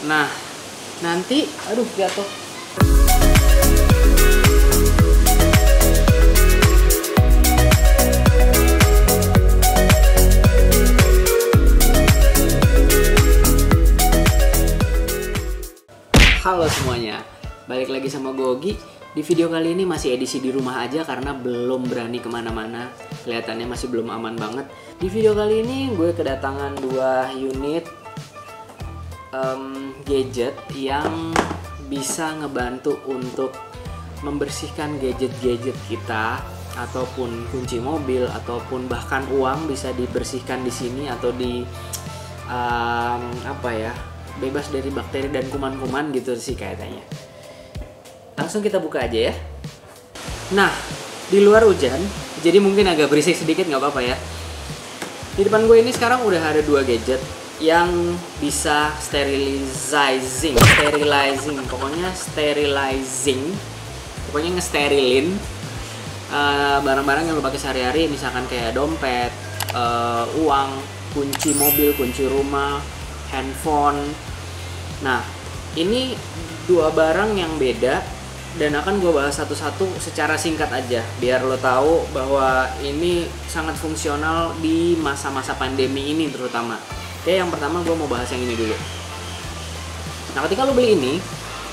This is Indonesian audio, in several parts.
Nah, nanti aduh jatuh. Halo semuanya, balik lagi sama Gogi. Di video kali ini masih edisi di rumah aja karena belum berani kemana-mana. Kelihatannya masih belum aman banget. Di video kali ini gue kedatangan 2 unit gadget yang bisa ngebantu untuk membersihkan gadget-gadget kita, ataupun kunci mobil, ataupun bahkan uang bisa dibersihkan di sini atau di bebas dari bakteri dan kuman-kuman gitu sih kayaknya. Langsung kita buka aja ya. Nah, di luar hujan, jadi mungkin agak berisik sedikit, nggak apa-apa ya. Di depan gue ini sekarang udah ada 2 gadget yang bisa sterilizing, pokoknya ngesterilin barang-barang yang lo pakai sehari-hari, misalkan kayak dompet, uang, kunci mobil, kunci rumah, handphone. Nah, ini 2 barang yang beda dan akan gue bahas satu-satu secara singkat aja biar lo tahu bahwa ini sangat fungsional di masa-masa pandemi ini terutama. Oke, yang pertama gue mau bahas yang ini dulu. Nah, ketika lo beli ini,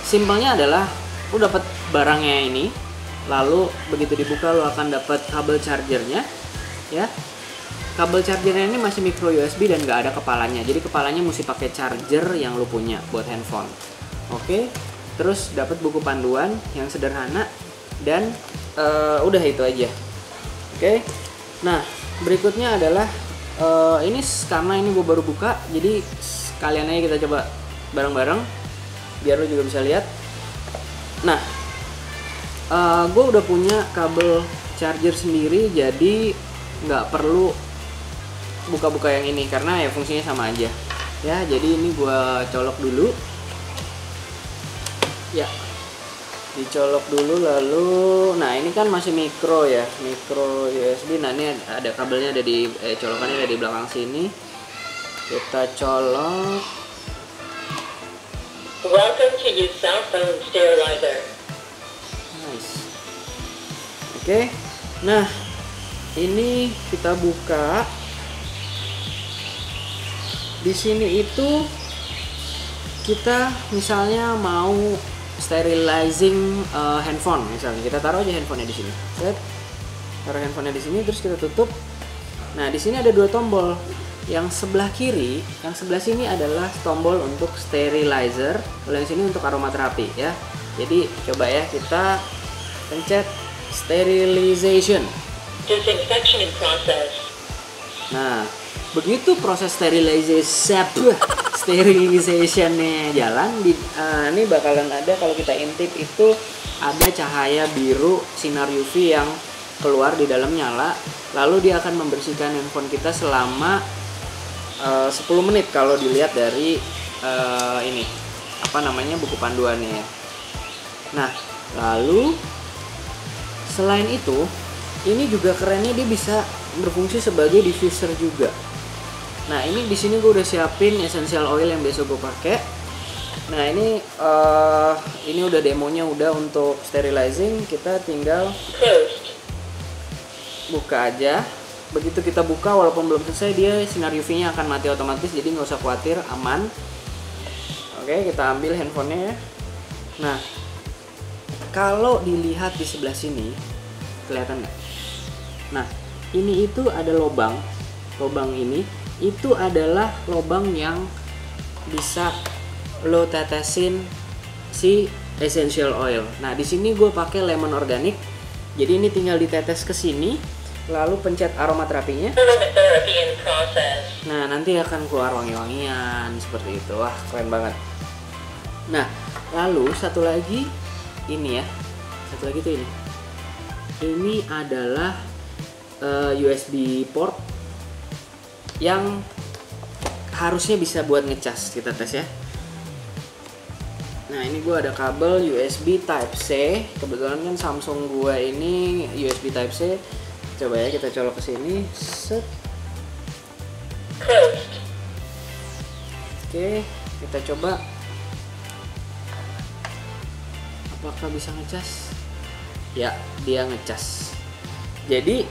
simpelnya adalah lo dapat barangnya ini, lalu begitu dibuka lo akan dapat kabel chargernya, ya. Kabel chargernya ini masih micro USB dan nggak ada kepalanya. Jadi kepalanya mesti pakai charger yang lo punya buat handphone. Oke, terus dapat buku panduan yang sederhana dan udah itu aja. Oke, nah berikutnya adalah ini karena ini gue baru buka, jadi sekalian aja kita coba bareng-bareng biar lo juga bisa lihat. Nah, gue udah punya kabel charger sendiri, jadi nggak perlu buka-buka yang ini karena ya fungsinya sama aja ya. Jadi ini gua colok dulu ya, dicolok dulu, lalu nah ini kan masih micro ya, micro USB. Nah ini ada kabelnya, ada di colokannya ada di belakang sini, kita colok. Welcome to your cell phone sterilizer. Nice. Oke, nah ini kita buka. Di sini itu kita misalnya mau sterilizing handphone, misalnya kita taruh aja handphonenya di sini. Set, taruh handphonenya di sini, terus kita tutup. Nah, di sini ada 2 tombol. Yang sebelah kiri, yang sebelah sini adalah tombol untuk sterilizer, kalau yang sini untuk aromaterapi ya. Jadi coba ya kita pencet sterilization. Disinfection in process. Nah, begitu proses sterilizationnya jalan, ini bakalan ada, kalau kita intip itu ada cahaya biru sinar UV yang keluar di dalam nyala, lalu dia akan membersihkan handphone kita selama 10 menit kalau dilihat dari ini buku panduannya ya. Nah, lalu selain itu, ini juga kerennya dia bisa berfungsi sebagai diffuser juga. Nah, ini di sini gue udah siapin essential oil yang biasa gue pakai. Nah, ini udah demonya udah untuk sterilizing. Kita tinggal buka aja. Begitu kita buka, walaupun belum selesai, dia sinar UV-nya akan mati otomatis, jadi nggak usah khawatir, aman. Oke, kita ambil handphonenya ya. Nah, kalau dilihat di sebelah sini, kelihatan nggak? Nah, ini itu ada lubang ini itu adalah lubang yang bisa lo tetesin si essential oil. Nah, di sini gue pakai lemon organic, jadi ini tinggal ditetes ke sini, lalu pencet aromaterapinya. Nah, nanti akan keluar wangi-wangian seperti itu. Wah, keren banget. Nah, lalu satu lagi ini ya, satu lagi tuh ini adalah USB port yang harusnya bisa buat ngecas. Kita tes ya. Nah, ini gue ada kabel USB Type C. Kebetulan kan Samsung gue ini USB Type C. Coba ya kita colok ke sini. Set. Oke, kita coba Apakah bisa ngecas? Ya, dia ngecas. Jadi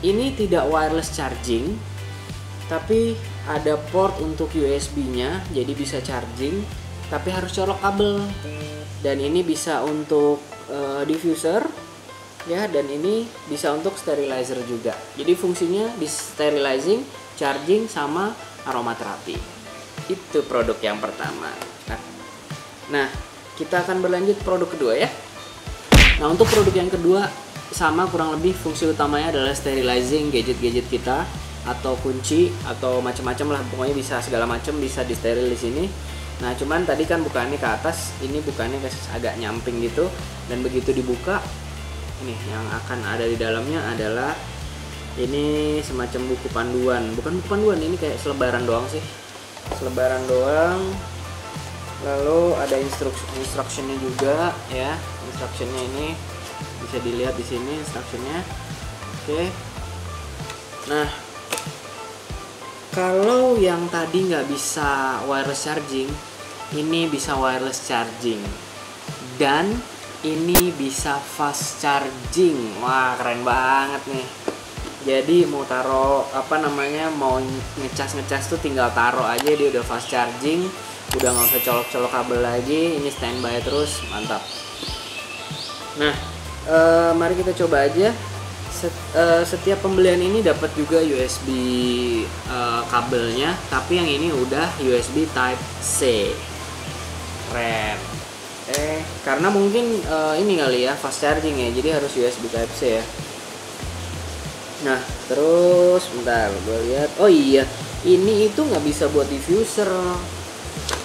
ini tidak wireless charging, tapi ada port untuk USB-nya, jadi bisa charging, tapi harus colok kabel. Dan ini bisa untuk diffuser, ya, dan ini bisa untuk sterilizer juga. Jadi fungsinya di sterilizing, charging, sama aromaterapi. Itu produk yang pertama. Nah, kita akan berlanjut produk kedua ya. Nah, untuk produk yang kedua sama kurang lebih fungsi utamanya adalah sterilizing gadget-gadget kita atau kunci atau macam-macam lah, pokoknya bisa segala macam bisa di steril di sini. Nah, cuman tadi kan bukannya ke atas, ini bukannya agak nyamping gitu, dan begitu dibuka, ini yang akan ada di dalamnya adalah ini semacam buku panduan, bukan buku panduan, ini kayak selebaran doang sih, selebaran doang. Lalu ada instructionnya juga ya, instructionnya ini bisa dilihat di sini instructionnya. Oke. Nah, kalau yang tadi nggak bisa wireless charging, ini bisa wireless charging, dan ini bisa fast charging. Wah, keren banget nih. Jadi mau taruh mau ngecas tuh tinggal taruh aja, dia udah fast charging, udah nggak usah colok-colok kabel lagi. Ini standby terus, mantap. Nah, mari kita coba aja. Setiap pembelian ini dapat juga USB kabelnya, tapi yang ini udah USB Type C. Keren. Karena mungkin ini kali ya fast charging ya, jadi harus USB Type C ya. Nah, terus bentar gue lihat. Oh iya, ini itu nggak bisa buat diffuser.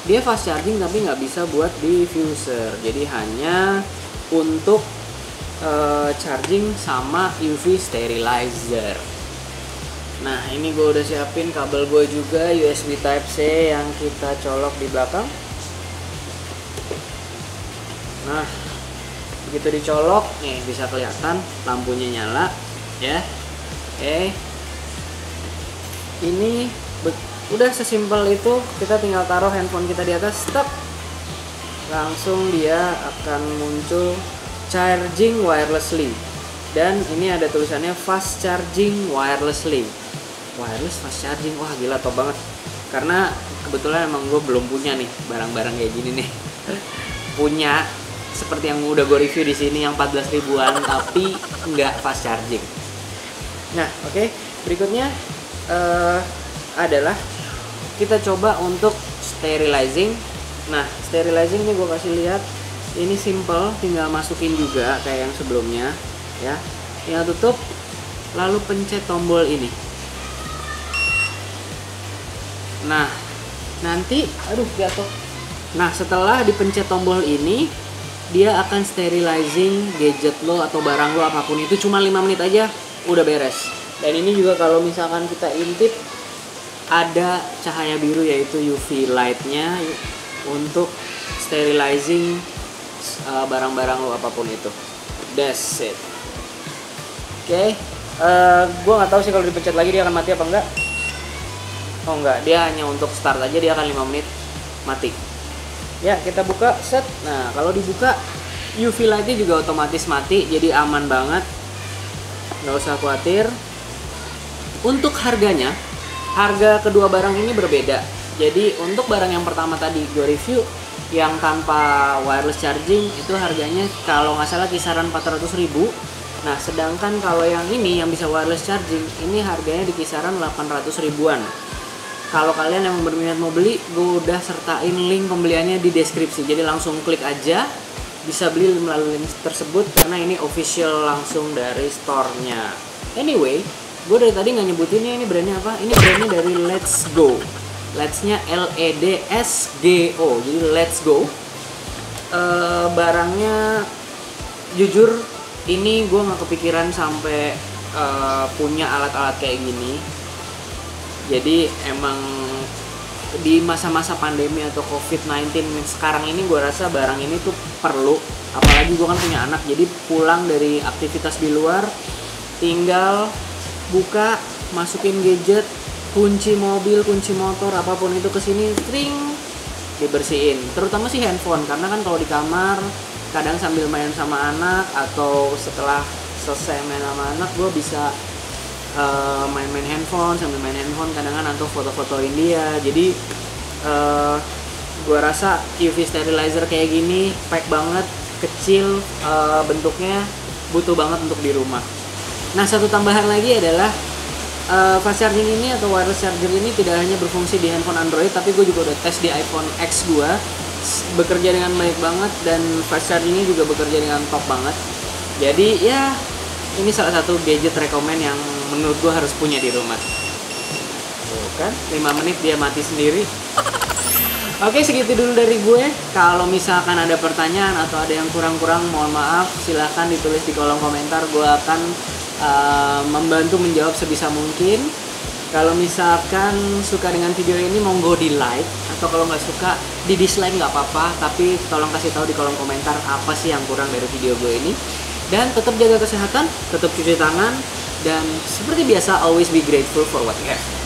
Dia fast charging tapi nggak bisa buat diffuser. Jadi hanya untuk charging sama UV sterilizer. Nah, ini gue udah siapin kabel gue juga USB Type C yang kita colok di belakang. Nah, begitu dicolok nih bisa kelihatan lampunya nyala ya. Ini udah sesimpel itu, kita tinggal taruh handphone kita di atas, stop, langsung dia akan muncul charging wirelessly, dan ini ada tulisannya fast charging wirelessly. Wireless fast charging, wah gila, top banget. Karena kebetulan emang gue belum punya nih barang-barang kayak gini nih. Punya seperti yang udah gue review di sini yang 14 ribuan tapi nggak fast charging. Nah, oke. Berikutnya adalah kita coba untuk sterilizing. Nah, sterilizing ini gue kasih lihat. Ini simple, tinggal masukin juga kayak yang sebelumnya ya. Tinggal tutup, lalu pencet tombol ini. Nah, nanti jatuh. Nah, setelah dipencet tombol ini, dia akan sterilizing gadget lo atau barang lo apapun itu cuma 5 menit aja udah beres. Dan ini juga kalau misalkan kita intip ada cahaya biru yaitu UV light-nya untuk sterilizing barang-barang lo apapun itu. That's it. Oke. Gue nggak tahu sih kalau dipencet lagi dia akan mati apa enggak. Oh enggak, dia hanya untuk start aja, dia akan 5 menit mati. Ya, kita buka set. Nah, kalau dibuka UV light-nya juga otomatis mati, jadi aman banget. Nggak usah khawatir. Untuk harganya, harga kedua barang ini berbeda. Jadi untuk barang yang pertama tadi gue review yang tanpa wireless charging itu harganya kalau nggak salah kisaran 400.000. Nah, sedangkan kalau yang ini yang bisa wireless charging ini harganya di kisaran 800 ribuan. Kalau kalian yang berminat mau beli, gue udah sertain link pembeliannya di deskripsi. Jadi langsung klik aja, bisa beli melalui link tersebut karena ini official langsung dari store-nya. Anyway, gue dari tadi nggak nyebutinnya ini brandnya apa. Ini brandnya dari Let's Go. Let's-nya LEDSGO. Jadi Let's Go. Barangnya jujur ini gue nggak kepikiran sampai punya alat-alat kayak gini. Jadi emang di masa-masa pandemi atau COVID-19 sekarang ini gue rasa barang ini tuh perlu. Apalagi gue kan punya anak, jadi pulang dari aktivitas di luar tinggal buka, masukin gadget, kunci mobil, kunci motor, apapun itu ke sini, string dibersihin. Terutama sih handphone, karena kan kalau di kamar kadang sambil main sama anak atau setelah selesai main sama anak gue bisa main-main handphone, sambil main handphone kadang-kadang atau foto-fotoin dia. Jadi gue rasa UV sterilizer kayak gini pack banget, kecil, bentuknya butuh banget untuk di rumah. Nah, satu tambahan lagi adalah fast charging ini atau wireless charger ini tidak hanya berfungsi di handphone Android, tapi gue juga udah tes di iPhone X gue, bekerja dengan baik banget, dan fast chargingnya juga bekerja dengan top banget. Jadi ya ini salah satu gadget rekomen yang menurut gue harus punya di rumah. Tuh kan, 5 menit dia mati sendiri. Oke, segitu dulu dari gue. Kalau misalkan ada pertanyaan atau ada yang kurang-kurang, mohon maaf, silahkan ditulis di kolom komentar. Gue akan membantu menjawab sebisa mungkin. Kalau misalkan suka dengan video ini, monggo di like, atau kalau nggak suka di dislike nggak apa-apa, tapi tolong kasih tahu di kolom komentar apa sih yang kurang dari video gue ini. Dan tetap jaga kesehatan, tetap cuci tangan, dan seperti biasa always be grateful for what you have.